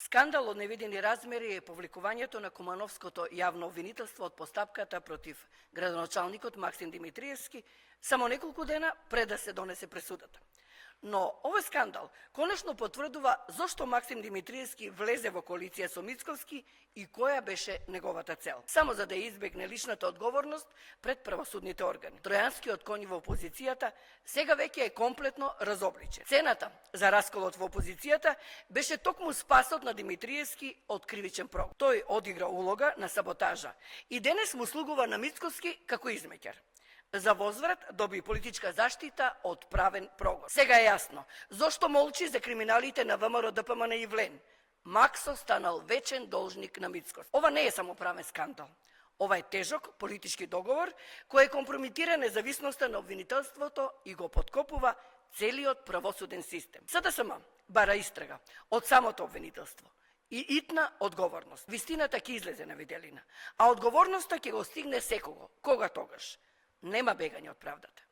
Скандал од невидени размери е повлекувањето на Кумановското јавно обвинителство од постапката против градоначалникот Максим Димитриевски само неколку дена пред да се донесе пресудата. Но овој скандал конечно потврдува зошто Максим Димитриевски влезе во коалиција со Мицковски и која беше неговата цел. Само за да избегне личната одговорност пред правосудните органи. Тројанскиот коњ во опозицијата сега веќе е комплетно разобличен. Цената за расколот во опозицијата беше токму спасот на Димитриевски од кривичен прогон. Тој одигра улога на саботажа и денес му слугува на Мицковски како измеќар. За возврат доби политичка заштита од правен прогон. Сега е јасно зошто молчи за криминалите на ВМРО ДПМН и Влен. Максо станал вечен должник на Мицков. Ова не е само правен скандал. Ова е тежок политички договор кој компромитира независноста на обвинителството и го подкопува целиот правосуден систем. СДСМ бара истрага од самото обвинителство и итна одговорност. Вистината ќе излезе на виделина, а одговорноста ќе го стигне секого. Кога тогаш? Нема бегање од правдата.